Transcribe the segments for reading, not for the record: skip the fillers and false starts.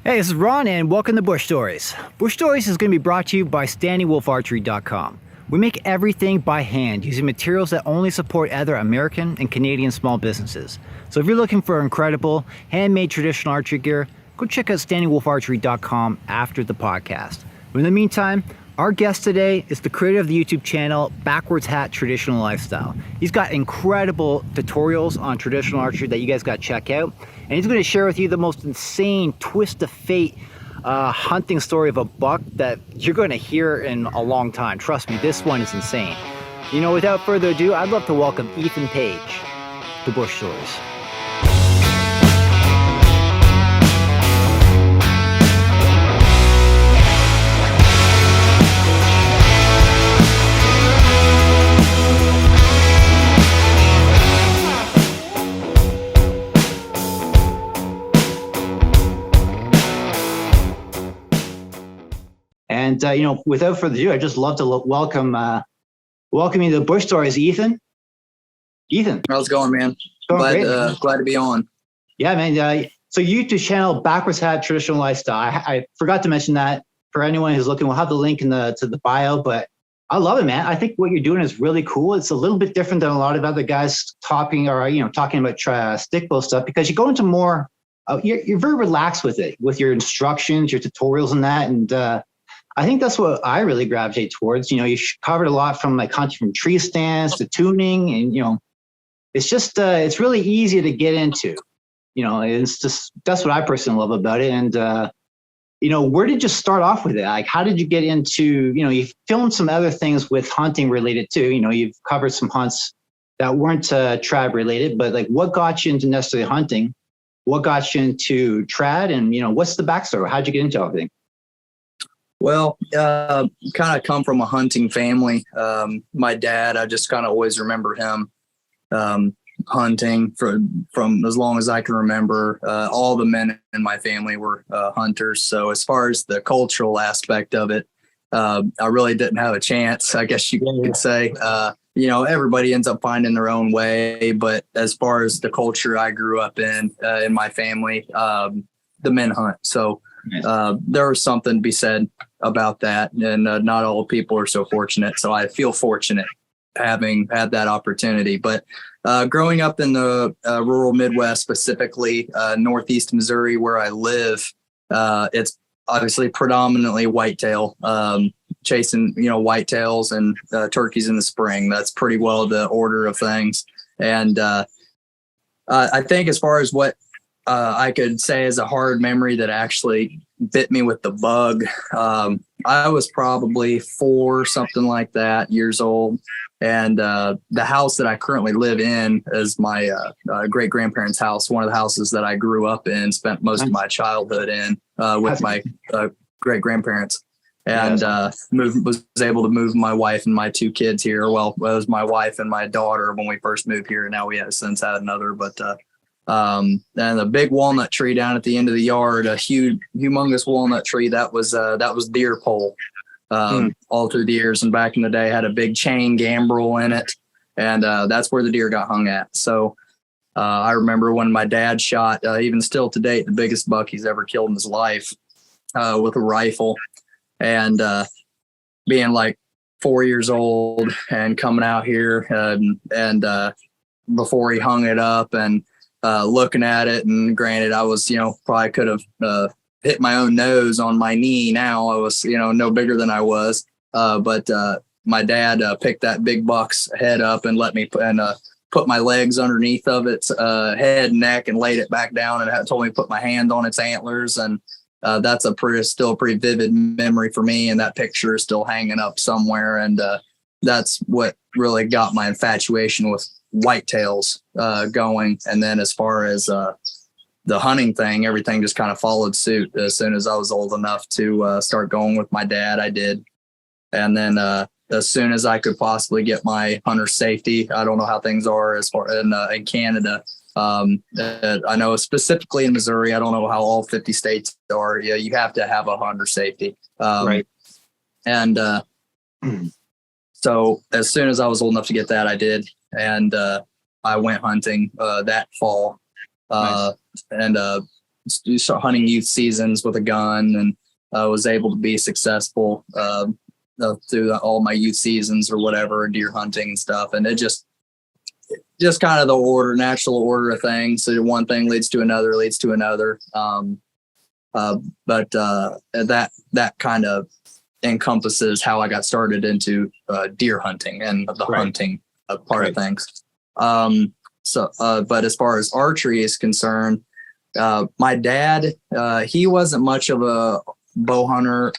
Hey, this is Ron, and welcome to Bush Stories. Bush Stories is going to be brought to you by StandingWolfArchery.com. We make everything by hand using materials that only support other American and Canadian small businesses. So if you're looking for incredible handmade traditional archery gear, go check out StandingWolfArchery.com after the podcast. But in the meantime, our guest today is the creator of the YouTube channel Backwards Hat Traditional Lifestyle. He's got incredible tutorials on traditional archery that you guys got to check out. And he's going to share with you the most insane twist of fate hunting story of a buck that you're going to hear in a long time. Trust me, this one is insane. You know, without further ado, I'd love to welcome Ethan Page to Bush Stories. And, without further ado, I'd just love to welcome you to Bush Stories, Ethan. Ethan. How's it going, man? Glad to be on. Yeah, man. So YouTube channel, Backwards Hat Traditional Lifestyle. I forgot to mention that for anyone who's looking. We'll have the link to the bio, but I love it, man. I think what you're doing is really cool. It's a little bit different than a lot of other guys talking about stick bow stuff, because you go into more, you're very relaxed with it, with your instructions, your tutorials and that. And, I think that's what I really gravitate towards. You covered a lot from like hunting from tree stands to tuning, and it's just it's really easy to get into. It's just that's what I personally love about it. And where did you start off with it? Like, how did you get into? You filmed some other things with hunting related too. You've covered some hunts that weren't trad related, but like, what got you into necessarily hunting? What got you into trad? And what's the backstory? How'd you get into everything? Well, kind of come from a hunting family. My dad, I just kind of always remember him hunting from as long as I can remember. All the men in my family were hunters. So as far as the cultural aspect of it, I really didn't have a chance, I guess you could say. Everybody ends up finding their own way. But as far as the culture I grew up in my family, the men hunt. So there was something to be said about that, and not all people are so fortunate. So I feel fortunate having had that opportunity. But growing up in the rural Midwest, specifically Northeast Missouri, where I live, it's obviously predominantly whitetail, chasing whitetails and turkeys in the spring. That's pretty well the order of things. And I think as far as what I could say is a hard memory that actually bit me with the bug. I was probably 4, something like that, years old. And the house that I currently live in is my great grandparents' house, one of the houses that I grew up in, spent most of my childhood in with my great grandparents. And was able to move my wife and my 2 kids here. Well, it was my wife and my daughter when we first moved here. Now we have since had another, but and a big walnut tree down at the end of the yard, a humongous walnut tree that was deer pole all through the years. And back in the day, had a big chain gambrel in it, and that's where the deer got hung at. So I remember when my dad shot, even still to date, the biggest buck he's ever killed in his life with a rifle, and being like 4 years old and coming out here and before he hung it up and looking at it, and granted, I was, probably could have hit my own nose on my knee. Now I was, no bigger than I was. But my dad picked that big buck's head up and let me put my legs underneath of its head and neck and laid it back down, and told me to put my hand on its antlers. And that's still a pretty vivid memory for me. And that picture is still hanging up somewhere. And that's what really got my infatuation with whitetails going. And then as far as the hunting thing, everything just kind of followed suit. As soon as I was old enough to start going with my dad, I did. And then as soon as I could possibly get my hunter safety, I don't know how things are as far in Canada. I know specifically in Missouri, I don't know how all 50 states are. Yeah, you have to have a hunter safety. Right. And so as soon as I was old enough to get that, I did. And I went hunting that fall. Nice. And start hunting youth seasons with a gun, and was able to be successful through all my youth seasons or whatever, deer hunting and stuff. And it just kind of the natural order of things. So one thing leads to another. But that kind of encompasses how I got started into deer hunting and the hunting part of things. But as far as archery is concerned, my dad, he wasn't much of a bow hunter,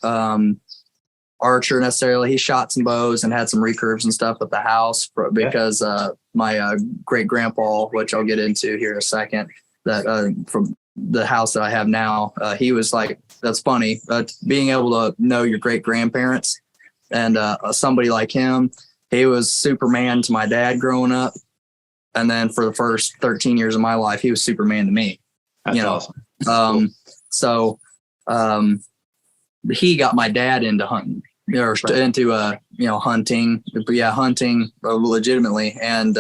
archer necessarily. He shot some bows and had some recurves and stuff at the house because my great grandpa, which I'll get into here in a second, that from the house that I have now, he was like, that's funny, being able to know your great grandparents and somebody like him. He was Superman to my dad growing up, and then for the first 13 years of my life, he was Superman to me. That's awesome. That's cool. He got my dad into hunting, into hunting, but hunting legitimately, and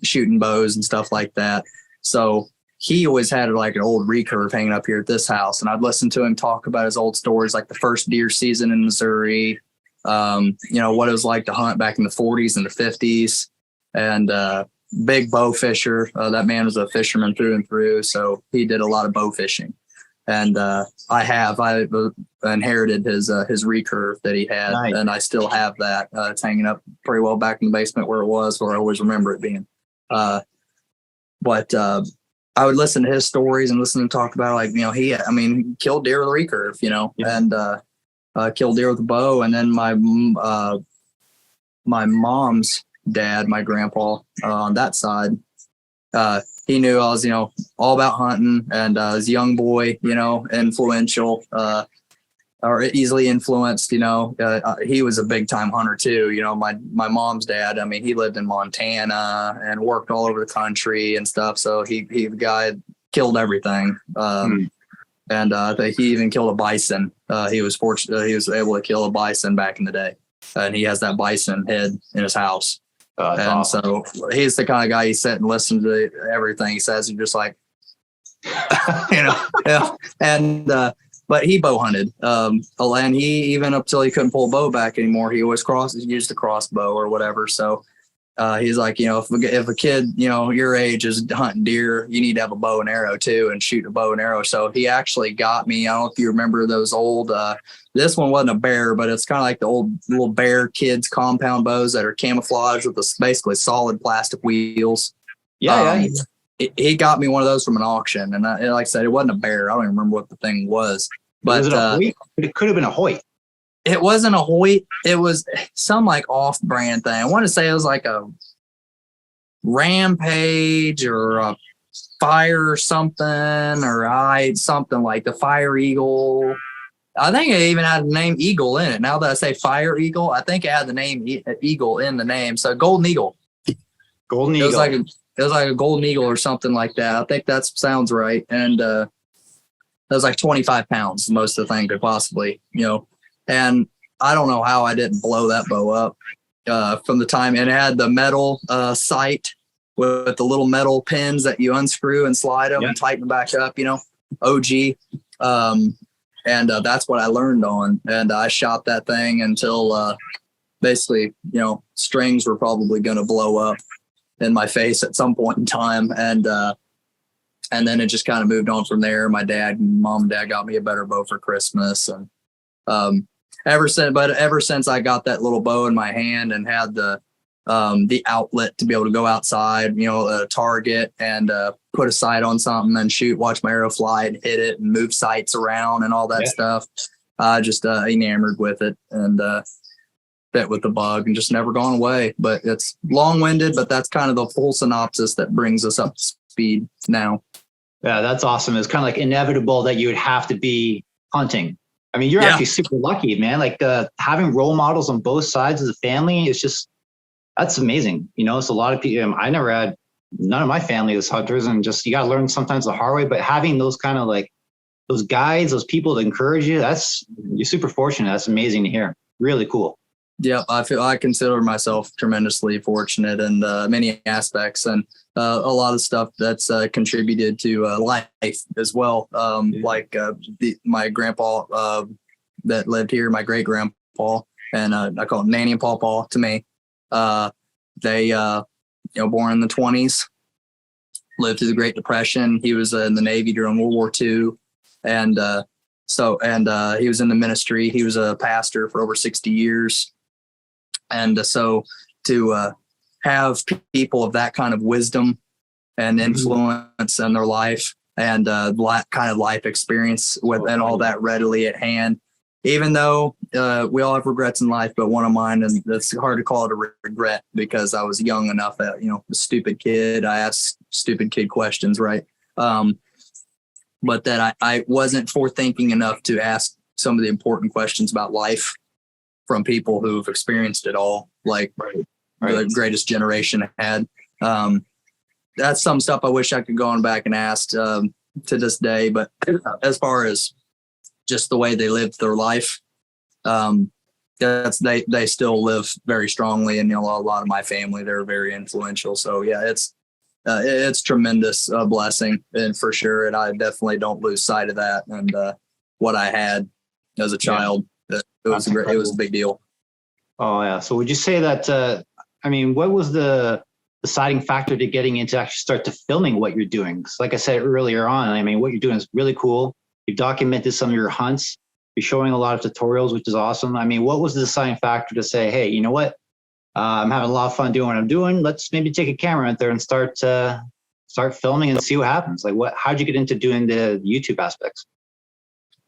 shooting bows and stuff like that. So he always had like an old recurve hanging up here at this house, and I'd listen to him talk about his old stories, like the first deer season in Missouri, what it was like to hunt back in the 40s and the 50s, and big bow fisher. That man was a fisherman through and through, so he did a lot of bow fishing. And I inherited his recurve that he had, nice. And I still have that. It's hanging up pretty well back in the basement where it was, where I always remember it being. But I would listen to his stories and listen to him talk about, he killed deer with a recurve, and killed deer with a bow. And then my mom's dad, my grandpa, on that side, he knew I was, all about hunting, and as a young boy, influential, or easily influenced, he was a big time hunter too. My mom's dad, he lived in Montana and worked all over the country and stuff. So the guy killed everything. And I think he even killed a bison. He was fortunate. He was able to kill a bison back in the day, and he has that bison head in his house. And awesome. So he's the kind of guy you sit and listen to everything he says. You're just like, And but he bow hunted, and he, even up till he couldn't pull a bow back anymore, he always used a crossbow or whatever. So he's like, if a kid, your age is hunting deer, you need to have a bow and arrow too, and shoot a bow and arrow. So he actually got me. I don't know if you remember those old. This one wasn't a bear, but it's kind of like the old little Bear kids compound bows that are camouflaged with basically solid plastic wheels. Yeah. He got me one of those from an auction, and like I said, it wasn't a bear. I don't even remember what the thing was, but it could have been a Hoyt. It wasn't a Hoyt. It was some like off-brand thing. I want to say it was like a Rampage or a Fire something, or something like the Fire Eagle. I think it even had the name Eagle in it. Now that I say Fire Eagle, I think it had the name Eagle in the name. So Golden Eagle. Golden Eagle. It was like a Golden Eagle or something like that. I think that sounds right. And it was like 25 pounds, most of the thing could possibly, And I don't know how I didn't blow that bow up from the time. And it had the metal sight with the little metal pins that you unscrew and slide them and tighten them back up, OG. And that's what I learned on. And I shot that thing until basically, strings were probably going to blow up in my face at some point in time. And then it just kind of moved on from there. My mom and dad got me a better bow for Christmas. And ever since I got that little bow in my hand and had the outlet to be able to go outside, at a target and put a sight on something and shoot, watch my arrow fly and hit it and move sights around and all that stuff. I just enamored with it and bit with the bug and just never gone away. But it's long-winded, but that's kind of the full synopsis that brings us up to speed now. Yeah, that's awesome. It's kind of like inevitable that you would have to be hunting. I mean, you're actually super lucky, man. Like having role models on both sides of the family is just, that's amazing. It's a lot of people. I never had, none of my family is hunters, and just, you got to learn sometimes the hard way, but having those kind of like those guides, those people that encourage you, you're super fortunate. That's amazing to hear. Really cool. Yep, I consider myself tremendously fortunate in many aspects, and a lot of stuff that's contributed to life as well. My grandpa that lived here, my great grandpa, and I call him Nanny and Pawpaw to me. They born in the 20s, lived through the Great Depression. He was in the Navy during World War II, and he was in the ministry. He was a pastor for over 60 years. And so to have people of that kind of wisdom and influence in their life, and kind of life experience and all that readily at hand, even though we all have regrets in life, but one of mine, and it's hard to call it a regret because I was young enough that, a stupid kid, I asked stupid kid questions, right? But that I wasn't forethinking enough to ask some of the important questions about life from people who've experienced it all, like the greatest generation had. That's some stuff I wish I could go on back and ask to this day. But as far as just the way they lived their life, they still live very strongly. And, a lot of my family, they're very influential. So yeah, it's tremendous blessing, and for sure. And I definitely don't lose sight of that. And what I had as a child, it was a big deal. Oh yeah. So would you say that, what was the deciding factor to getting into actually start to filming what you're doing? Because like I said earlier on, what you're doing is really cool. You've documented some of your hunts. You're showing a lot of tutorials, which is awesome. What was the deciding factor to say, hey, you know what? I'm having a lot of fun doing what I'm doing. Let's maybe take a camera out there and start filming and see what happens. How'd you get into doing the YouTube aspects?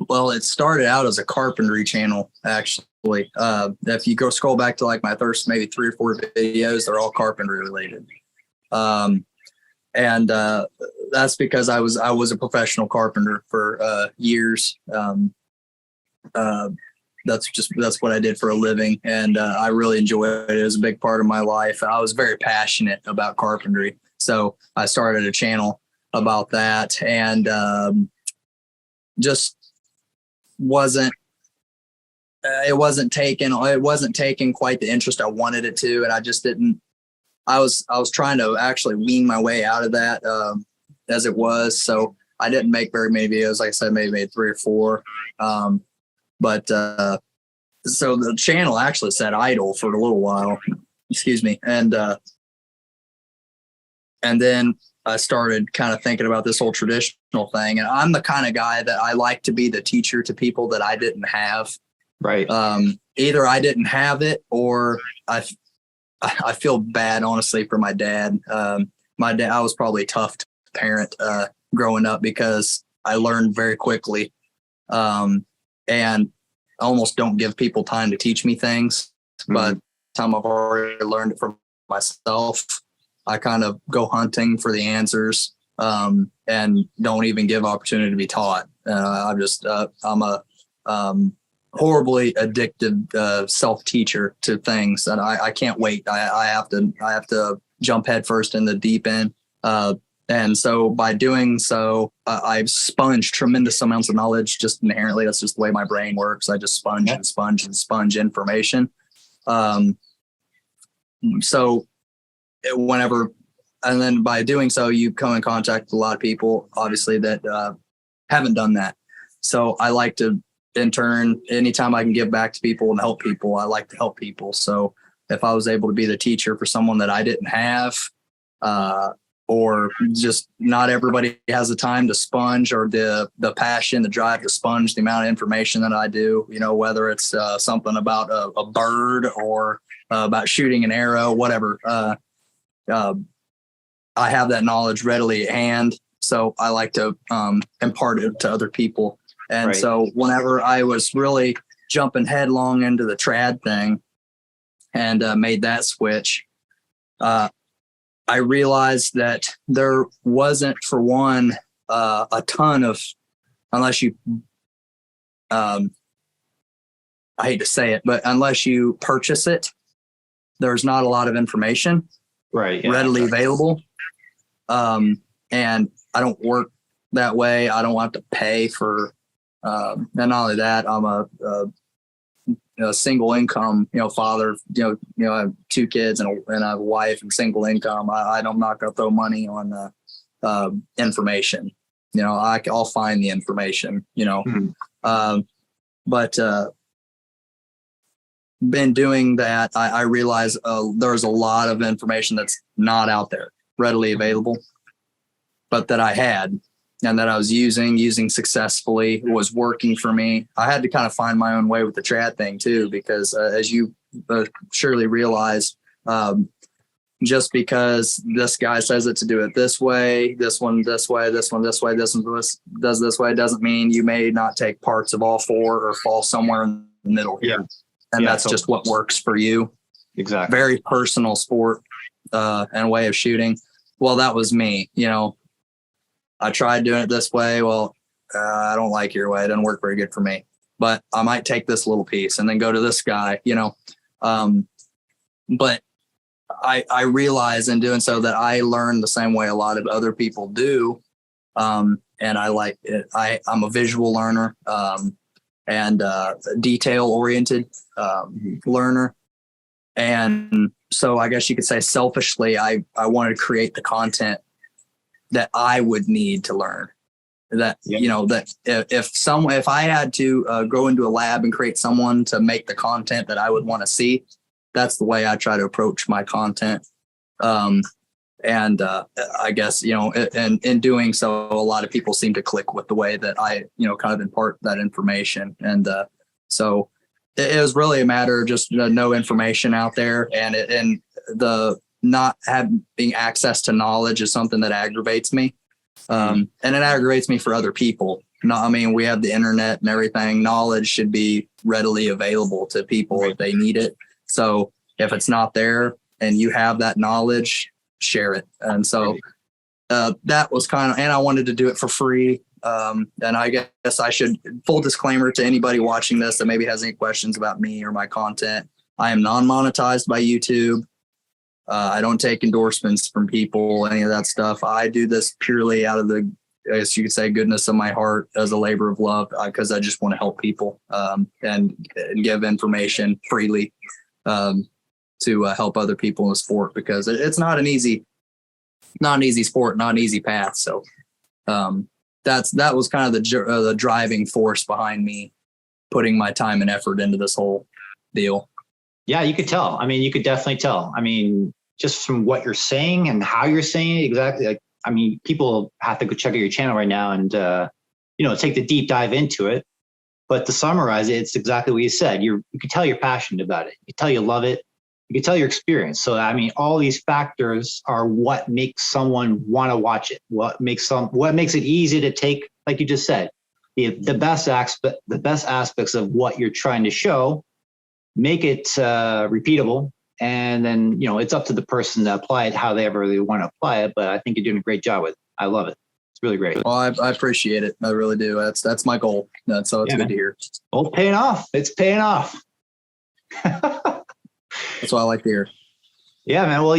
Well, it started out as a carpentry channel, actually. If you go scroll back to my first maybe 3 or 4 videos, they're all carpentry related. And that's because I was a professional carpenter for years. That's what I did for a living, and I really enjoyed it. It was a big part of my life. I was very passionate about carpentry, so I started a channel about that, and just it wasn't taking quite the interest I wanted it to, and I just didn't. I was trying to actually wean my way out of that as it was, so I didn't make very many videos. Like I said, maybe made 3 or 4. But so the channel actually sat idle for a little while, excuse me. And then I started kind of thinking about this whole traditional thing. And I'm the kind of guy that I like to be the teacher to people that I didn't have. Right. Either I didn't have it, or I feel bad, honestly, for my dad. My dad, I was probably a tough parent growing up because I learned very quickly. And I almost don't give people time to teach me things. But by the time I've already learned it for myself, I kind of go hunting for the answers and don't even give opportunity to be taught. I'm a horribly addicted self-teacher to things, and I can't wait. I have to jump headfirst in the deep end. And so by doing so, I've sponged tremendous amounts of knowledge just inherently. That's just the way my brain works. I just sponge and sponge and sponge information. So whenever, and then by doing so, you come in contact with a lot of people, obviously, that haven't done that. So I like to, in turn, anytime I can give back to people and help people, I like to help people. So if I was able to be the teacher for someone that I didn't have, or just not everybody has the time to sponge, or the passion, the drive to sponge the amount of information that I do, whether it's something about a bird or about shooting an arrow, whatever. I have that knowledge readily at hand. So I like to impart it to other people. And so whenever I was really jumping headlong into the trad thing and made that switch, I realized that there wasn't, for one, a ton of, unless you, I hate to say it, but unless you purchase it, there's not a lot of information readily available. And I don't work that way. I don't have to pay for, and not only that, I'm single income, father, I have 2 kids and a wife and single income. I'm not going to throw money on information. I'll find the information, but been doing that. I realize there's a lot of information that's not out there readily available, but that I had and that I was using successfully, was working for me. I had to kind of find my own way with the trad thing too, because as you surely realize, just because this guy says it to do it this way, this one this way, this one this way, this one does this way, doesn't mean you may not take parts of all 4 or fall somewhere in the middle here. And that's just what works for you. Exactly. Very personal sport and way of shooting. Well, that was me. I tried doing it this way. Well, I don't like your way. It doesn't work very good for me. But I might take this little piece and then go to this guy, But I realize in doing so that I learn the same way a lot of other people do. And I like it. I'm a visual learner and detail-oriented learner. And so I guess you could say selfishly, I wanted to create the content that I would need to learn. That, that if I had to go into a lab and create someone to make the content that I would want to see, that's the way I try to approach my content. And I guess, in doing so, a lot of people seem to click with the way that I, kind of impart that information. And so it was really a matter of just no information out there, and the not having access to knowledge is something that aggravates me. And it aggravates me for other people. We have the internet and everything. Knowledge should be readily available to people if they need it. So if it's not there and you have that knowledge, share it. And so that was and I wanted to do it for free. And I guess I should, full disclaimer to anybody watching this that maybe has any questions about me or my content. I am non-monetized by YouTube. I don't take endorsements from people, any of that stuff. I do this purely out of the, I guess you could say, goodness of my heart, as a labor of love, because I just want to help people and give information freely to help other people in the sport, because it's not an easy sport, not an easy path. So that was kind of the driving force behind me putting my time and effort into this whole deal. Yeah, you could tell. You could definitely tell. Just from what you're saying and how you're saying it exactly. People have to go check out your channel right now and, take the deep dive into it. But to summarize it, it's exactly what you said. You can tell you're passionate about it. You can tell you love it. You can tell your experience. So, all these factors are what makes someone want to watch it. What makes it easy to take, like you just said, the best aspects of what you're trying to show, make it repeatable. And then, it's up to the person to apply it how they ever really want to apply it. But I think you're doing a great job with it. I love it. It's really great. Well, I appreciate it. I really do. That's my goal. So it's good to hear. Well, it's paying off. It's paying off. That's what I like to hear. Yeah, man. Well,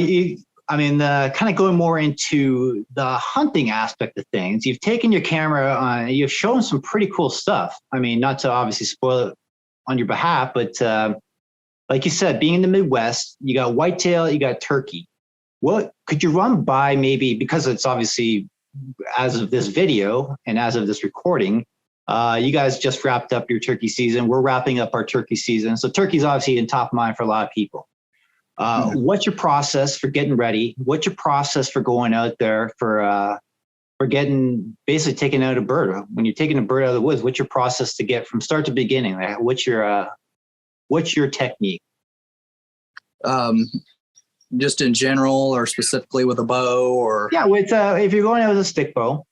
kind of going more into the hunting aspect of things, you've taken your camera, you've shown some pretty cool stuff. Not to obviously spoil it on your behalf, but like you said, being in the Midwest, you got whitetail, you got turkey. What could you run by, maybe, because it's obviously, as of this video and as of this recording, you guys just wrapped up your turkey season. We're wrapping up our turkey season. So turkey's obviously in top of mind for a lot of people. What's your process for getting ready? What's your process for going out there for basically taking out a bird? When you're taking a bird out of the woods, what's your process to get from start to beginning? What's your technique? Just in general, or specifically with a bow, or with if you're going out with a stick bow,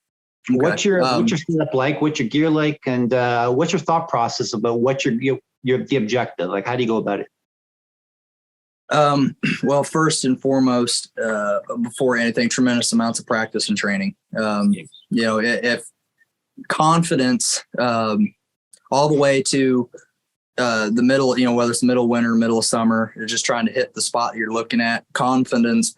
okay. What's your setup like? What's your gear like? And what's your thought process about what's the objective? Like, how do you go about it? Well, first and foremost, before anything, tremendous amounts of practice and training. If confidence, all the way to the middle, whether it's the middle of winter, middle of summer, you're just trying to hit the spot you're looking at. Confidence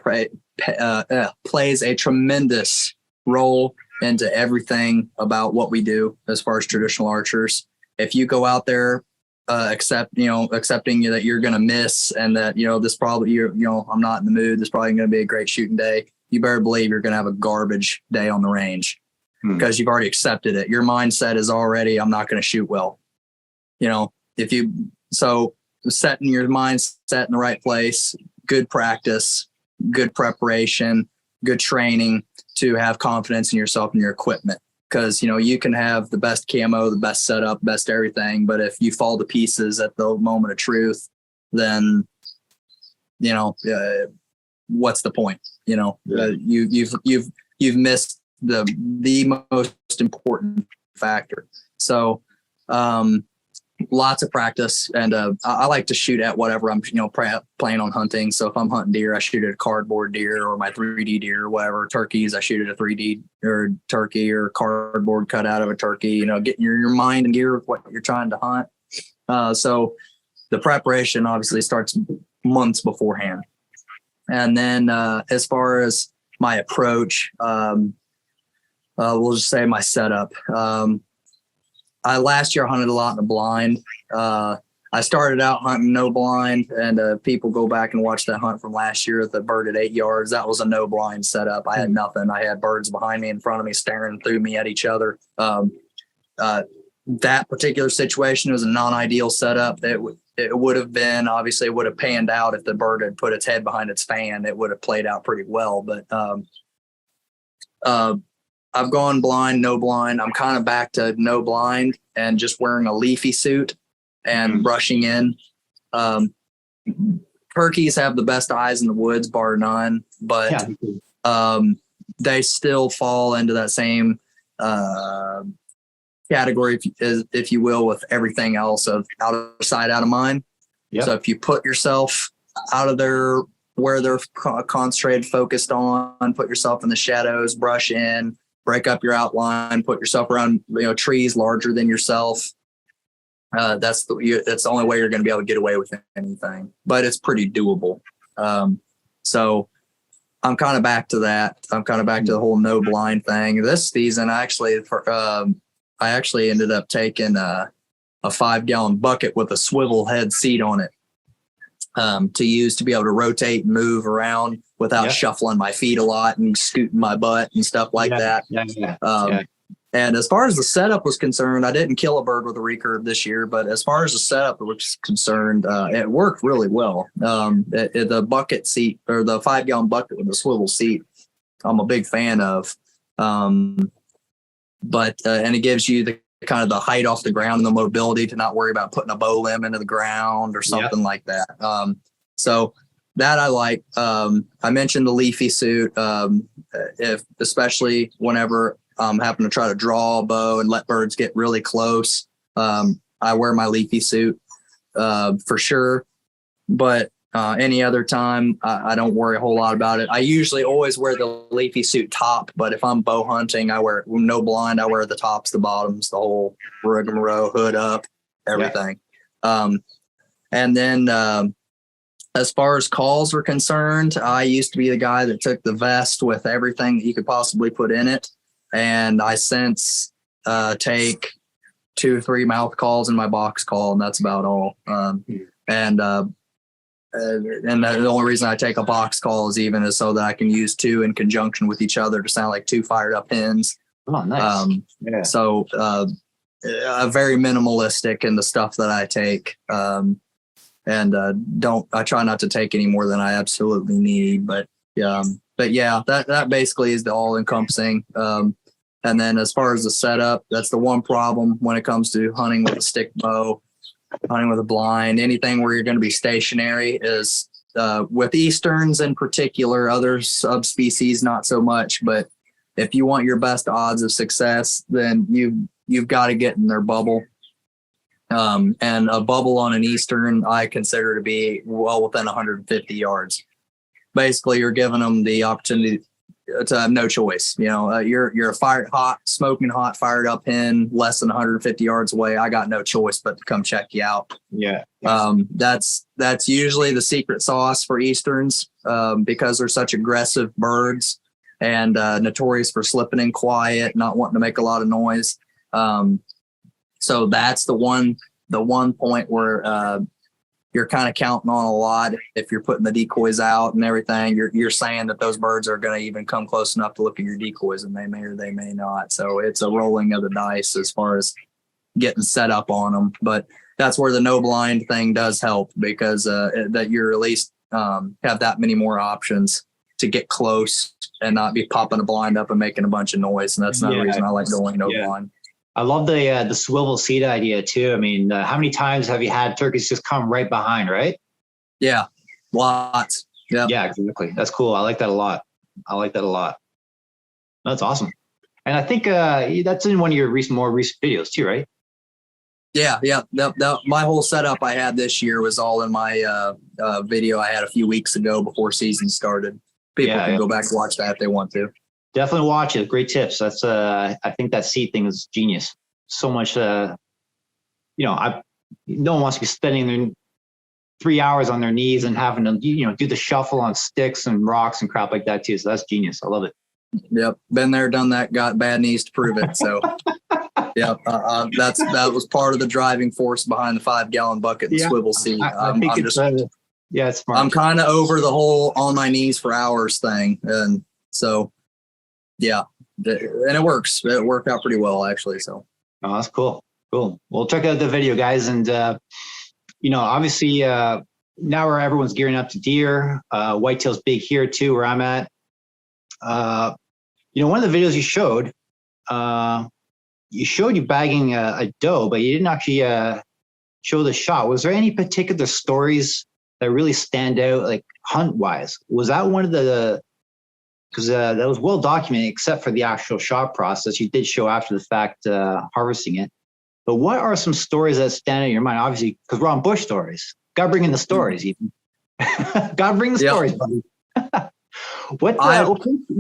plays a tremendous role into everything about what we do as far as traditional archers. If you go out there accepting that you're going to miss and that, this probably, I'm not in the mood. This probably going to be a great shooting day. You better believe you're going to have a garbage day on the range because you've already accepted it. Your mindset is already, I'm not going to shoot well. So setting your mindset in the right place, good practice, good preparation, good training to have confidence in yourself and your equipment. Because, you can have the best camo, the best setup, best everything. But if you fall to pieces at the moment of truth, then, what's the point? You've missed the most important factor. So, lots of practice, and I like to shoot at whatever I'm planning on hunting. So if I'm hunting deer, I shoot at a cardboard deer or my 3D deer or whatever. Turkeys, I shoot at a 3D or turkey or cardboard cut out of a turkey. Getting your mind and gear with what you're trying to hunt. So the preparation obviously starts months beforehand. And then as far as my approach, we'll just say my setup. Last year I hunted a lot in the blind. I started out hunting no blind, and people go back and watch that hunt from last year at the bird at 8 yards. That was a no blind setup. I had nothing. I had birds behind me, in front of me, staring through me at each other. That particular situation was a non-ideal setup. It would have been, obviously it would have panned out if the bird had put its head behind its fan. It would have played out pretty well, but I've gone blind, no blind. I'm kind of back to no blind and just wearing a leafy suit and brushing in. Turkeys have the best eyes in the woods, bar none, but they still fall into that same category, if you will, with everything else of out of sight, out of mind. Yep. So if you put yourself out of where they're concentrated, focused on, put yourself in the shadows, brush in, break up your outline, put yourself around, trees larger than yourself. That's the only way you're going to be able to get away with anything, but it's pretty doable. So I'm kind of back to that. I'm kind of back to the whole no blind thing. This season, I actually ended up taking a 5-gallon bucket with a swivel head seat on it, to use to be able to rotate and move around without shuffling my feet a lot and scooting my butt and stuff like that. And as far as the setup was concerned, I didn't kill a bird with a recurve this year, but as far as the setup was concerned, it worked really well. The bucket seat, or the 5-gallon bucket with the swivel seat, I'm a big fan of. And it gives you the kind of the height off the ground and the mobility to not worry about putting a bow limb into the ground or something like that. So that I like. I mentioned the leafy suit. Especially whenever I'm having to try to draw a bow and let birds get really close, I wear my leafy suit for sure. But any other time, I don't worry a whole lot about it. I usually always wear the leafy suit top, but if I'm bow hunting, I wear no blind. I wear the tops, the bottoms, the whole rigmarole, hood up, everything. And then as far as calls are concerned, I used to be the guy that took the vest with everything that you could possibly put in it. And I since take 2 or 3 mouth calls in my box call, and that's about all. And the only reason I take a box call is so that I can use 2 in conjunction with each other to sound like 2 fired up hens. Oh, nice. So very minimalistic in the stuff that I take. I try not to take any more than I absolutely need, but that basically is the all encompassing. And then as far as the setup, that's the one problem when it comes to hunting with a stick bow, hunting with a blind, anything where you're going to be stationary is with Easterns in particular, other subspecies, not so much, but if you want your best odds of success, then you've got to get in their bubble. And a bubble on an Eastern, I consider to be well within 150 yards. Basically, you're giving them the opportunity to have no choice. You're a smoking hot, fired up hen, less than 150 yards away. I got no choice but to come check you out. Yeah. That's usually the secret sauce for Easterns, because they're such aggressive birds and notorious for slipping in quiet, not wanting to make a lot of noise. So that's the one the one point where you're kind of counting on a lot. If you're putting the decoys out and everything, you're saying that those birds are going to even come close enough to look at your decoys, and they may or they may not. So it's a rolling of the dice as far as getting set up on them. But that's where the no blind thing does help, because that you're at least have that many more options to get close and not be popping a blind up and making a bunch of noise. And that's another reason I like going no blind. I love the swivel seat idea too. I mean, how many times have you had turkeys just come right behind, right? Yeah, lots. Yeah, exactly. That's cool. I like that a lot. That's awesome. And I think that's in one of your more recent videos too, right? Yeah. My whole setup I had this year was all in my video I had a few weeks ago before season started. People can go back and watch that if they want to. Definitely watch it. Great tips. That's I think that seat thing is genius. So much, no one wants to be spending their 3 hours on their knees and having to, do the shuffle on sticks and rocks and crap like that too. So that's genius. I love it. Yep. Been there, done that, got bad knees to prove it. So yeah, that was part of the driving force behind the 5-gallon bucket and swivel seat. I think it's smart. I'm kind of over the whole on my knees for hours thing. And so, yeah, and it works. It worked out pretty well, actually. So, oh, that's cool. Well, check out the video, guys. And, obviously now where everyone's gearing up to deer, whitetail's big here too, where I'm at. One of the videos you showed you bagging a doe, but you didn't actually show the shot. Was there any particular stories that really stand out, like hunt wise? Was that one of because that was well documented, except for the actual shot process. You did show after the fact harvesting it. But what are some stories that stand out in your mind? Obviously, because we're on bush stories. Got to bring in the stories, even. Got to bring the stories, buddy. What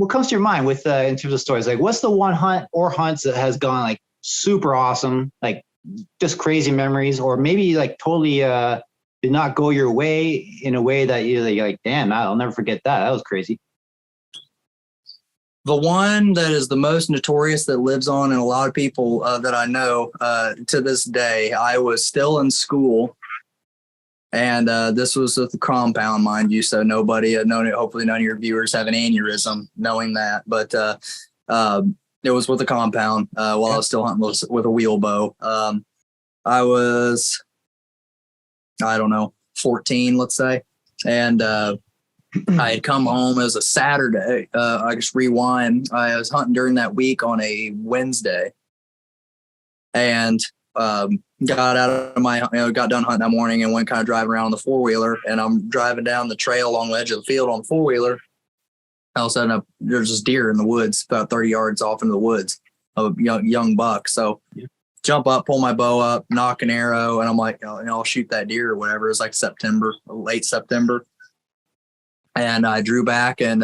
comes to your mind with in terms of stories? Like, what's the one hunt or hunts that has gone like super awesome, like just crazy memories, or maybe like totally did not go your way in a way that you're like, damn, I'll never forget that. That was crazy. The one that is the most notorious that lives on in a lot of people that I know to this day, I was still in school, and this was at the compound, mind you, so hopefully none of your viewers have an aneurysm knowing that, but it was with the compound while I was still hunting with a wheel bow. I was, 14, let's say, and I had come home. It was a Saturday. I just rewind. I was hunting during that week on a Wednesday, and got out of got done hunting that morning and went kind of driving around on the 4-wheeler. And I'm driving down the trail along the edge of the field on the 4-wheeler. All of a sudden, there's this deer in the woods, about 30 yards off into the woods, a young buck. So jump up, pull my bow up, knock an arrow, and I'm like, I'll shoot that deer or whatever. It was like late September. And I drew back and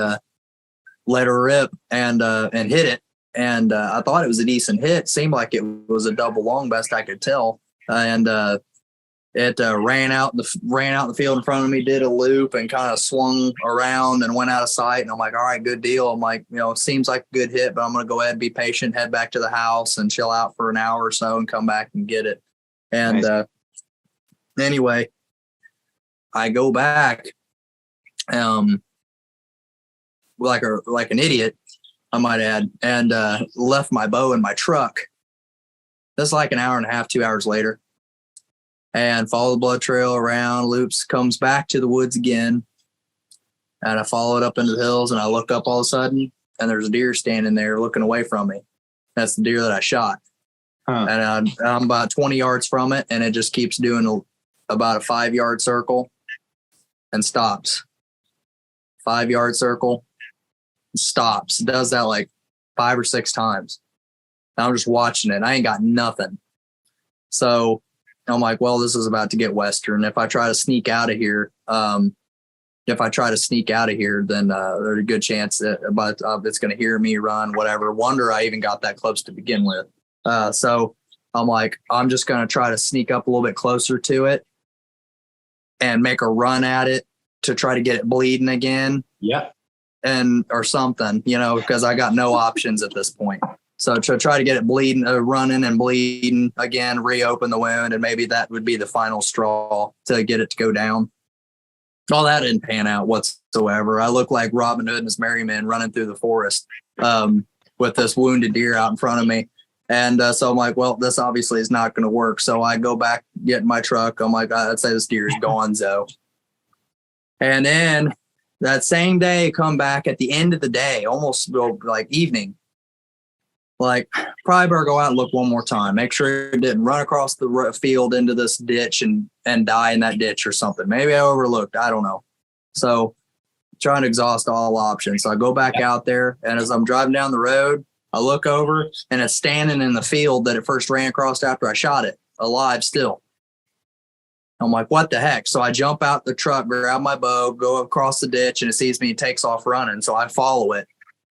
let her rip and hit it. And I thought it was a decent hit. Seemed like it was a double long, best I could tell. And it ran out in the field in front of me, did a loop, and kind of swung around and went out of sight. And I'm like, all right, good deal. I'm like, it seems like a good hit, but I'm going to go ahead and be patient, head back to the house and chill out for an hour or so and come back and get it. And anyway, I go back. Like an idiot, I might add, and left my bow in my truck. That's like an hour and a half, 2 hours later, and follow the blood trail around, loops, comes back to the woods again, and I follow it up into the hills, and I look up all of a sudden, and there's a deer standing there looking away from me. That's the deer that I shot. And I'm about 20 yards from it, and it just keeps doing about a 5-yard circle and stops. 5-yard circle, stops. It does that like 5 or 6 times. And I'm just watching it. I ain't got nothing. So I'm like, well, this is about to get Western. If I try to sneak out of here, then there's a good chance that it's going to hear me run, whatever. Wonder I even got that close to begin with. So I'm like, I'm just going to try to sneak up a little bit closer to it and make a run at it to try to get it bleeding again. Yeah. Or something, because I got no options at this point. So to try to get it bleeding, running and bleeding again, reopen the wound, and maybe that would be the final straw to get it to go down. All that didn't pan out whatsoever. I look like Robin Hood and his merry men running through the forest with this wounded deer out in front of me. And so I'm like, well, this obviously is not going to work. So I go back, get in my truck. I'm like, I'd say this deer is gonzo. And then that same day, come back at the end of the day, almost like evening. Like, probably better go out and look one more time. Make sure it didn't run across the field into this ditch and die in that ditch or something. Maybe I overlooked. I don't know. So trying to exhaust all options. So I go back out there, and as I'm driving down the road, I look over, and it's standing in the field that it first ran across after I shot it, alive still. I'm like, what the heck? So I jump out the truck, grab my bow, go across the ditch, and it sees me and takes off running. So I follow it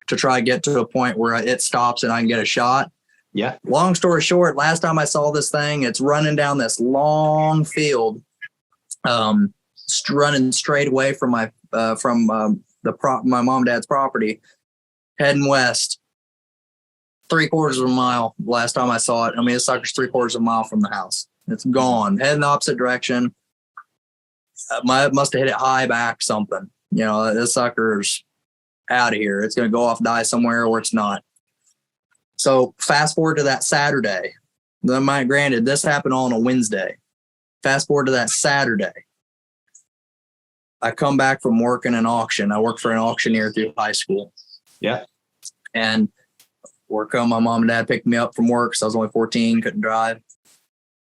to try to get to a point where it stops and I can get a shot. Yeah. Long story short, last time I saw this thing, it's running down this long field, running straight away from my mom and dad's property, heading west, 3/4 of a mile. Last time I saw it, I mean, this sucker's 3/4 of a mile from the house. It's gone, heading the opposite direction. Must have hit it high back something. You know, this sucker's out of here. It's going to go off, die somewhere, or it's not. So fast forward to that Saturday. Granted, this happened on a Wednesday. Fast forward to that Saturday. I come back from working an auction. I worked for an auctioneer through high school. Yeah. And my mom and dad picked me up from work because I was only 14, couldn't drive.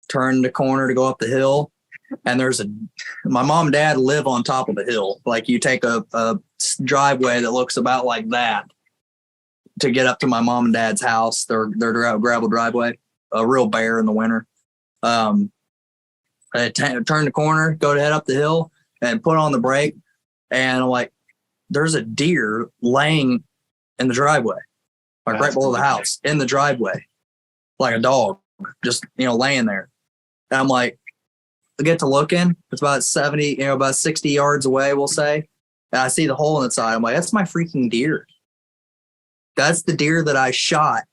Turned the corner to go up the hill. And my mom and dad live on top of the hill. Like, you take a driveway that looks about like that to get up to my mom and dad's house, their gravel driveway, a real bear in the winter. I turn the corner, go to head up the hill and put on the brake. And I'm like, there's a deer laying in the driveway, like right below the house, in the driveway, like a dog, just, laying there. And I'm like, I get to looking, it's about 60 yards away, we'll say. And I see the hole in the side. I'm like, that's my freaking deer. That's the deer that I shot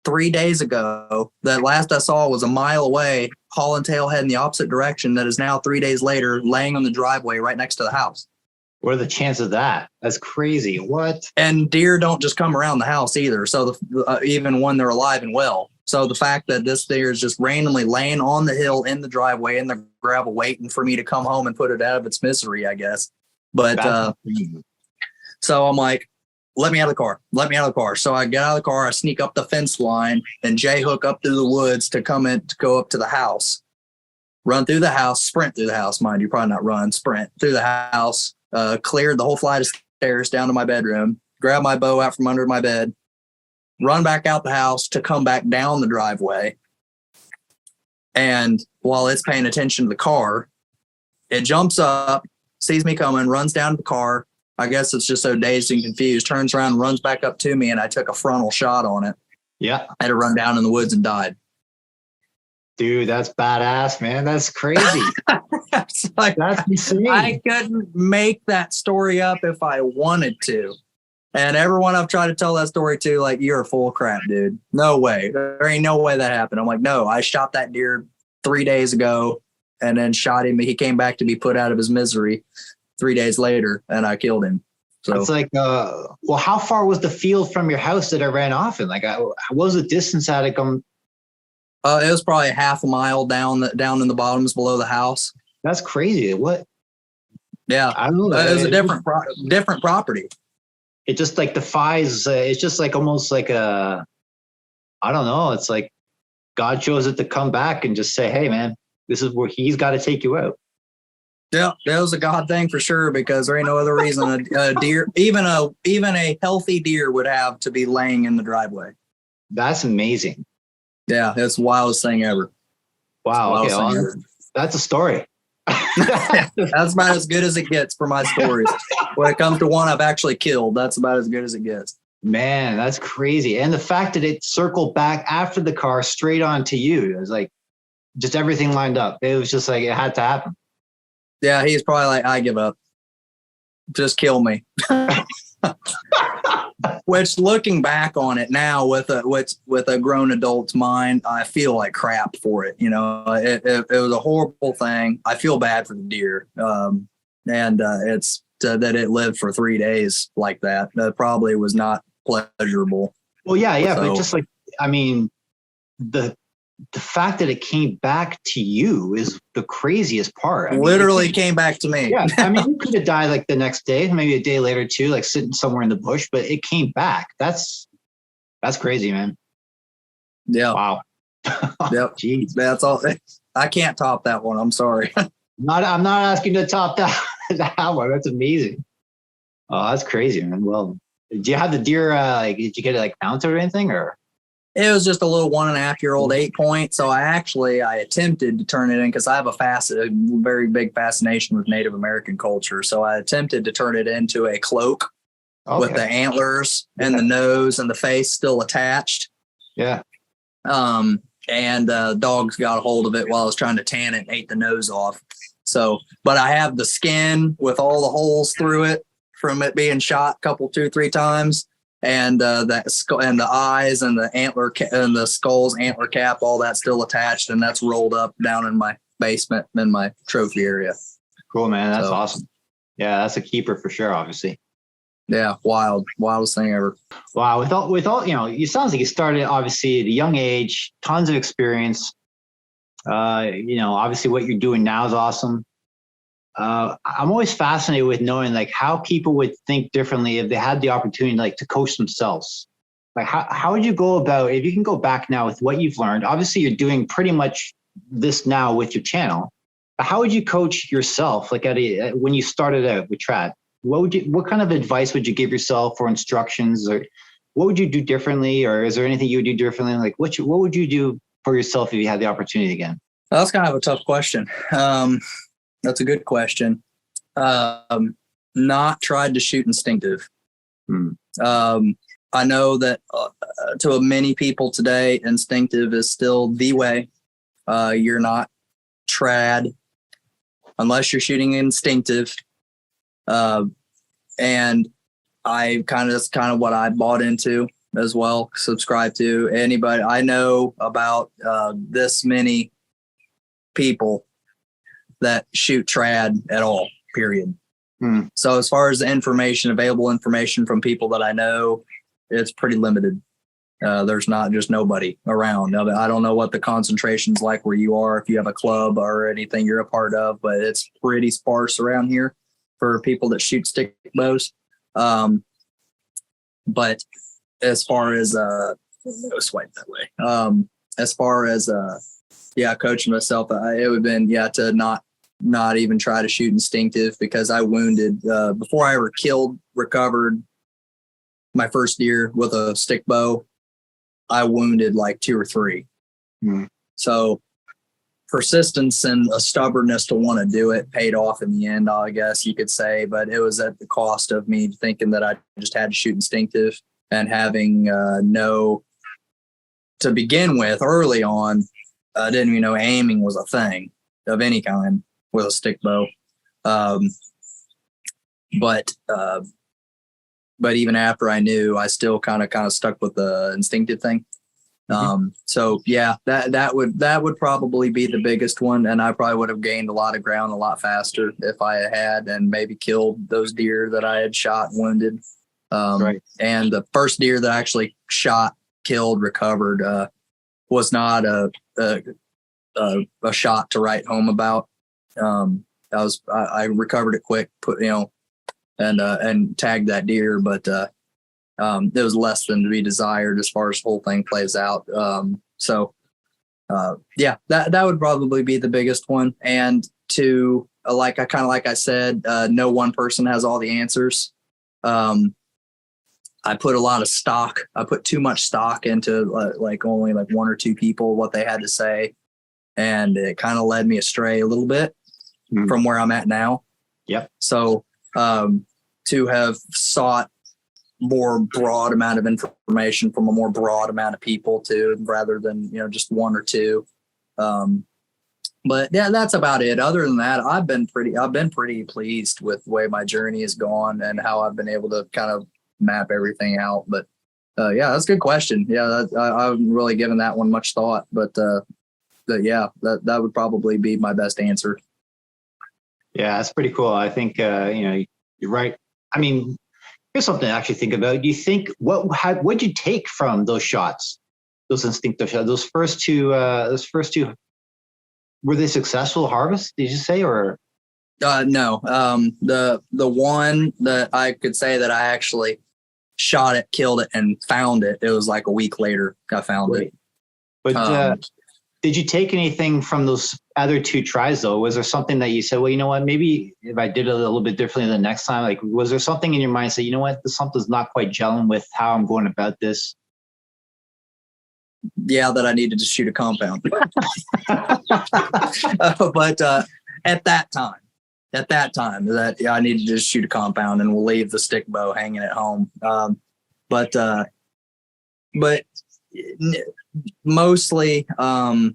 3 days ago. That last I saw was a mile away, hauling tail head in the opposite direction. That is now 3 days later laying on the driveway right next to the house. What are the chances of that? That's crazy. What? And deer don't just come around the house either. So even when they're alive and well. So the fact that this deer is just randomly laying on the hill in the driveway in the gravel, waiting for me to come home and put it out of its misery, I guess. But so I'm like, let me out of the car. Let me out of the car. So I get out of the car. I sneak up the fence line and J-hook up through the woods to go up to the house. Run through the house, sprint through the house, mind you, probably not run, sprint through the house, cleared the whole flight of stairs down to my bedroom, grab my bow out from under my bed, run back out the house to come back down the driveway. And while it's paying attention to the car, it jumps up, sees me coming, runs down to the car. I guess it's just so dazed and confused, turns around, runs back up to me, and I took a frontal shot on it. Yeah. I had to run down in the woods and died. Dude, that's badass, man. That's crazy. That's insane. I couldn't make that story up if I wanted to. And everyone I've tried to tell that story to, like, you're full of crap, dude. No way. There ain't no way that happened. I'm like, no, I shot that deer 3 days ago and then shot him. He came back to be put out of his misery 3 days later, and I killed him. So it's like, well, how far was the field from your house that I ran off in? Like, what was the distance out of come? It was probably half a mile down in the bottoms below the house. That's crazy. What? Yeah, I don't know. It was a different property. It just like defies. It's just like almost like I don't know. It's like God chose it to come back and just say, "Hey, man, this is where He's got to take you out." Yeah, that was a God thing for sure, because there ain't no other reason a deer, even a healthy deer, would have to be laying in the driveway. That's amazing. Yeah, it's the wildest thing ever. Wow. Okay, well, that's a story. That's about as good as it gets for my stories. When it comes to one I've actually killed, that's about as good as it gets. Man, that's crazy. And the fact that it circled back after the car straight on to you, it was like just everything lined up. It was just like it had to happen. Yeah, he's probably like, I give up. just kill me. Which, looking back on it now with a grown adult's mind, I feel like crap for it. It was a horrible thing. I feel bad for the deer. It's that it lived for 3 days like that. That probably was not pleasurable. Well, yeah, but just like, I mean, the fact that it came back to you is the craziest part. Literally came back to me. Yeah, I mean, you could have died like the next day, maybe a day later too, like sitting somewhere in the bush, but it came back. That's crazy, man. Yeah. Wow. Yep. Jeez. That's all. I can't top that one. I'm sorry. I'm not asking to top that one. That's amazing. Oh, that's crazy, man. Well, did you have the deer? Did you get it like mounted or anything, or? It was just a little 1.5-year-old 8-point. So I attempted to turn it in because I have a very big fascination with Native American culture. So I attempted to turn it into a cloak with the antlers and the nose and the face still attached. Yeah. And dogs got a hold of it while I was trying to tan it and ate the nose off. So, but I have the skin with all the holes through it from it being shot 2-3 times. And that skull and the eyes and the antler and the skull's antler cap, all that's still attached, and that's rolled up down in my basement in my trophy area. Cool, man. That's awesome. Yeah, that's a keeper for sure. Obviously. Yeah, wildest thing ever. Wow. With all, it sounds like you started obviously at a young age, tons of experience. Obviously what you're doing now is awesome. I'm always fascinated with knowing like how people would think differently if they had the opportunity like to coach themselves. Like how would you go about, if you can go back now with what you've learned? Obviously you're doing pretty much this now with your channel. But how would you coach yourself? Like when you started out with trad, what kind of advice would you give yourself or instructions, or what would you do differently? Or is there anything you would do differently? Like what would you do for yourself if you had the opportunity again? That's kind of a tough question. That's a good question. Not tried to shoot instinctive. I know that to many people today, instinctive is still the way. You're not trad unless you're shooting instinctive. And that's kind of what I bought into as well. Subscribe to anybody. I know about this many people that shoot trad at all, period. So as far as the available information from people that I know, it's pretty limited. There's not just nobody around. I don't know what the concentration's like where you are, if you have a club or anything you're a part of, but it's pretty sparse around here for people that shoot stick bows. But as far as swipe that way. As far as coaching myself, it would have been to not even try to shoot instinctive, because I wounded before I ever recovered my first deer with a stick bow. I wounded like 2 or 3. So persistence and a stubbornness to want to do it paid off in the end, I guess you could say, but it was at the cost of me thinking that I just had to shoot instinctive and having to begin with early on. I didn't even know aiming was a thing of any kind with a stick bow. But even after I knew, I still kind of stuck with the instinctive thing. So yeah, that would probably be the biggest one. And I probably would have gained a lot of ground a lot faster if I had, and maybe killed those deer that I had shot and wounded. And the first deer that I actually shot, killed, recovered, was not a shot to write home about. I recovered it quick, and tagged that deer, but it was less than to be desired as far as the whole thing plays out. That would probably be the biggest one. And to like I said, no one person has all the answers. I put a lot of stock. I put too much stock into only 1 or 2 people, what they had to say. And it kind of led me astray a little bit from where I'm at now. Yep. So to have sought more broad amount of information from a more broad amount of people rather than, just 1 or 2, But yeah, that's about it. Other than that, I've been pretty pleased with the way my journey has gone and how I've been able to kind of map everything out. But yeah, that's a good question. Yeah, I haven't really given that one much thought, but yeah, that would probably be my best answer. Yeah, that's pretty cool. I think you're right. I mean, here's something to actually think about. Do you think what'd you take from those shots, those instinctive shots, those first two? Were they successful harvests? Did you say or? No. The one that I could say that I actually shot it, killed it, and found it. It was like a week later I found it. But did you take anything from those other two tries though? Was there something that you said, well, you know what, maybe if I did it a little bit differently the next time, like was there something in your mind say, you know what, this something's not quite gelling with how I'm going about this? Yeah, that I needed to shoot a compound. But at that time that I needed to just shoot a compound and we'll leave the stick bow hanging at home. But mostly, I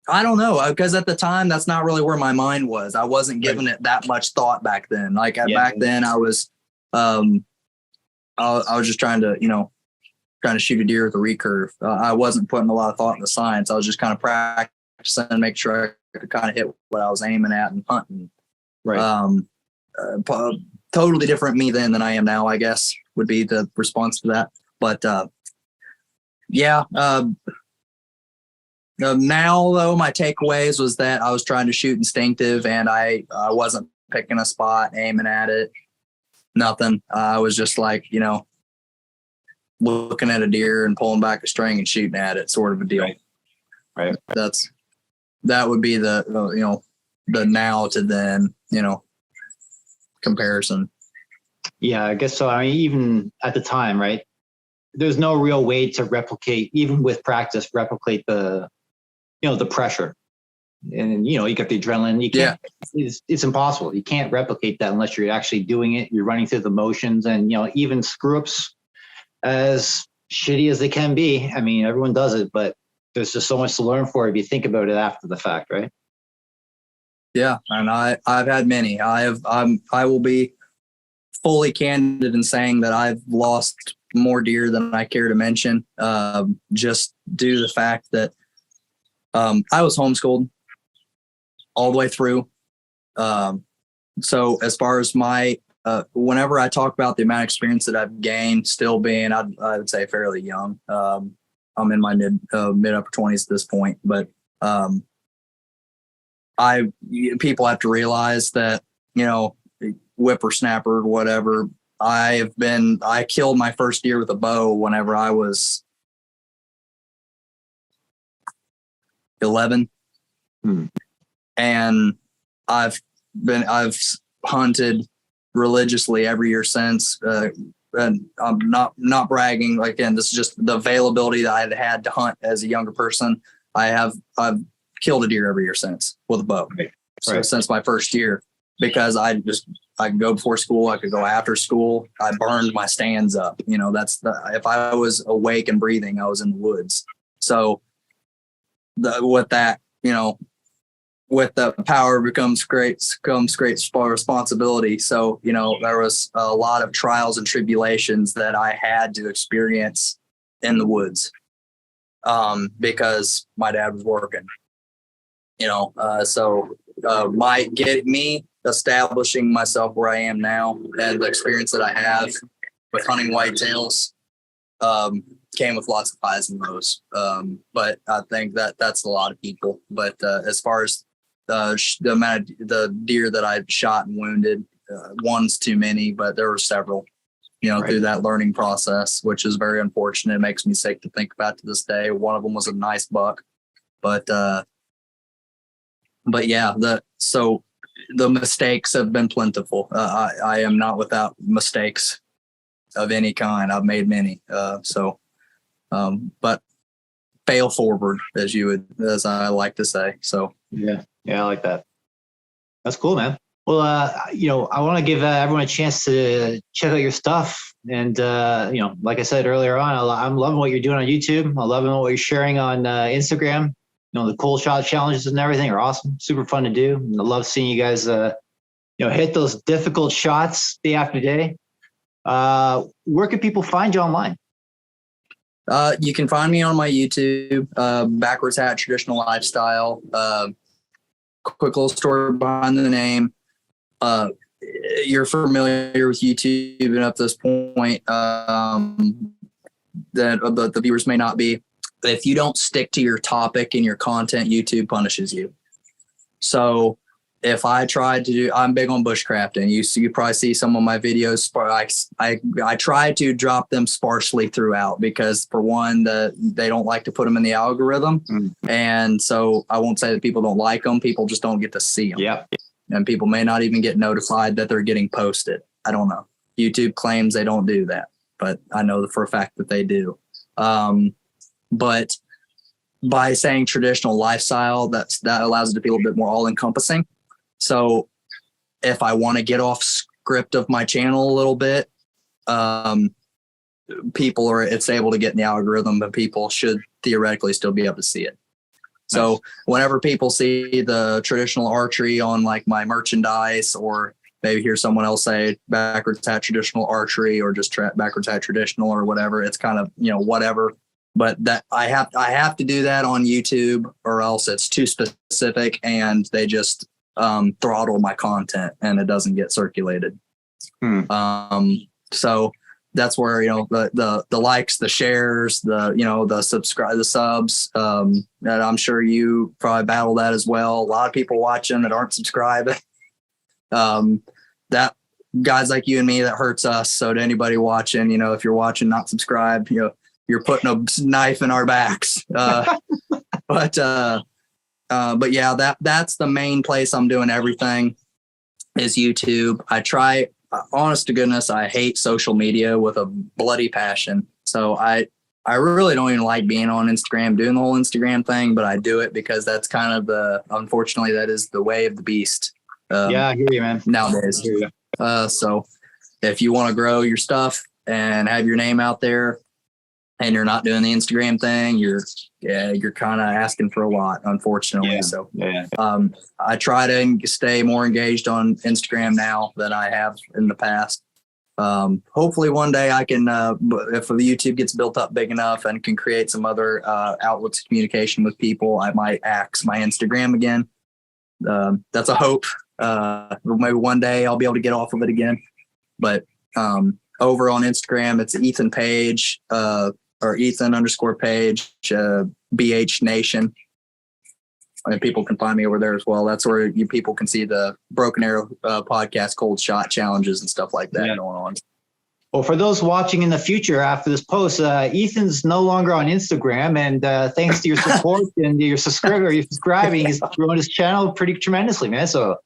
don't know, because at the time that's not really where my mind was. I wasn't giving it that much thought back then. Like back then I was just trying to shoot a deer with a recurve. I wasn't putting a lot of thought into science. I was just kind of practicing and make sure I could kind of hit what I was aiming at and hunting. Right. Totally different me then than I am now, I guess, would be the response to that. But yeah. Now though, my takeaways was that I was trying to shoot instinctive and I wasn't picking a spot, aiming at it, nothing. I was just like, looking at a deer and pulling back a string and shooting at it, sort of a deal. Right. That would be the the now to then, comparison. Yeah, I guess so. I mean, even at the time, right? There's no real way to replicate, even with practice, the pressure. And you got the adrenaline. You can't. Yeah. It's impossible. You can't replicate that unless you're actually doing it. You're running through the motions, and even screw ups, as shitty as they can be. I mean, everyone does it, but there's just so much to learn for if you think about it after the fact, right? Yeah, and I've had many. I will be fully candid in saying that I've lost more deer than I care to mention, just due to the fact that I was homeschooled all the way through. So as far as my whenever I talk about the amount of experience that I've gained, still being, I would say fairly young. I'm in my mid upper 20s at this point, but people have to realize that, whippersnapper, whatever. I killed my first deer with a bow whenever I was 11. And I've hunted religiously every year since. And I'm not bragging. Like, again, this is just the availability that I had to hunt as a younger person. I've killed a deer every year since with a bow. Right. So since my first year, because I could go before school, I could go after school. I burned my stands up. If I was awake and breathing, I was in the woods. So with that, with the power comes great responsibility. So, there was a lot of trials and tribulations that I had to experience in the woods, because my dad was working, so me establishing myself where I am now and the experience that I have with hunting whitetails, came with lots of highs and lows. But I think that's a lot of people. But as far as the amount of the deer that I shot and wounded, one's too many, but there were several, through that learning process, which is very unfortunate. It makes me sick to think about to this day. One of them was a nice buck, but yeah, the mistakes have been plentiful. I am not without mistakes of any kind. I've made many. But fail forward, as I like to say. So yeah, I like that. That's cool, man. Well, I want to give everyone a chance to check out your stuff. And, like I said earlier on, I'm loving what you're doing on YouTube. I'm loving what you're sharing on Instagram. the cool shot challenges and everything are awesome. Super fun to do. And I love seeing you guys, hit those difficult shots day after day. Where can people find you online? You can find me on my YouTube, Backwards Hat Traditional Lifestyle. Quick little story behind the name. You're familiar with YouTube, and up to this point, that the viewers may not be. If you don't stick to your topic and your content, YouTube punishes you. So if I tried to I'm big on bushcrafting. You probably see some of my videos. I try to drop them sparsely throughout because, for one, they don't like to put them in the algorithm. And so I won't say that people don't like them. People just don't get to see them. Yeah. And people may not even get notified that they're getting posted. I don't know. YouTube claims they don't do that, but I know for a fact that they do. But by saying traditional lifestyle, that allows it to be a little bit more all-encompassing. So if I want to get off script of my channel a little bit, it's able to get in the algorithm, but people should theoretically still be able to see it. So whenever people see the traditional archery on like my merchandise, or maybe hear someone else say Backwards Hat Traditional Archery, or just Backwards Hat Traditional or whatever, it's kind of, whatever. But that I have to do that on YouTube, or else it's too specific and they just throttle my content and it doesn't get circulated. So that's where, the likes, the shares, the subs, and I'm sure you probably battle that as well. A lot of people watching that aren't subscribing. That guys like you and me, that hurts us. So to anybody watching, if you're watching, not subscribed, you're putting a knife in our backs. But yeah, that's the main place I'm doing everything is YouTube. I try, honest to goodness, I hate social media with a bloody passion. So I really don't even like being on Instagram, doing the whole Instagram thing, but I do it because that's kind of unfortunately, that is the way of the beast. Yeah, I hear you, man. Nowadays. I hear you. So if you want to grow your stuff and have your name out there, and you're not doing the Instagram thing, you're kind of asking for a lot, unfortunately. I try to stay more engaged on Instagram now than I have in the past. Hopefully one day I can, if the YouTube gets built up big enough and can create some other outlets of communication with people, I might axe my Instagram again. That's a hope. Maybe one day I'll be able to get off of it again. But over on Instagram, it's Ethan Page, or Ethan_Page, BH Nation. And people can find me over there as well. That's where people can see the Broken Arrow podcast, cold shot challenges and stuff like that going on. Well, for those watching in the future after this post, Ethan's no longer on Instagram, and thanks to your support and your subscribing, he's growing his channel pretty tremendously, man. So.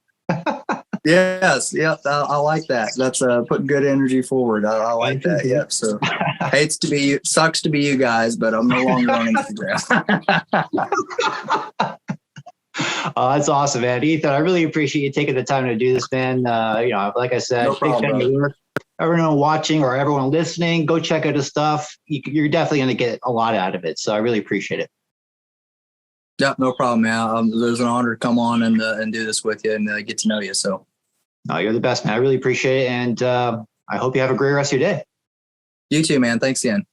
Yes. Yep. I like that. That's putting good energy forward. I like that. Yep. So sucks to be you guys, but I'm no longer on Instagram. Oh, that's awesome, man. Ethan, I really appreciate you taking the time to do this, man. Like I said, no problem, big fan of your work. Everyone watching or everyone listening, go check out his stuff. You're definitely going to get a lot out of it. So I really appreciate it. Yeah, no problem, man. It was an honor to come on and do this with you and get to know you. So. No, you're the best, man. I really appreciate it. And I hope you have a great rest of your day. You too, man. Thanks again.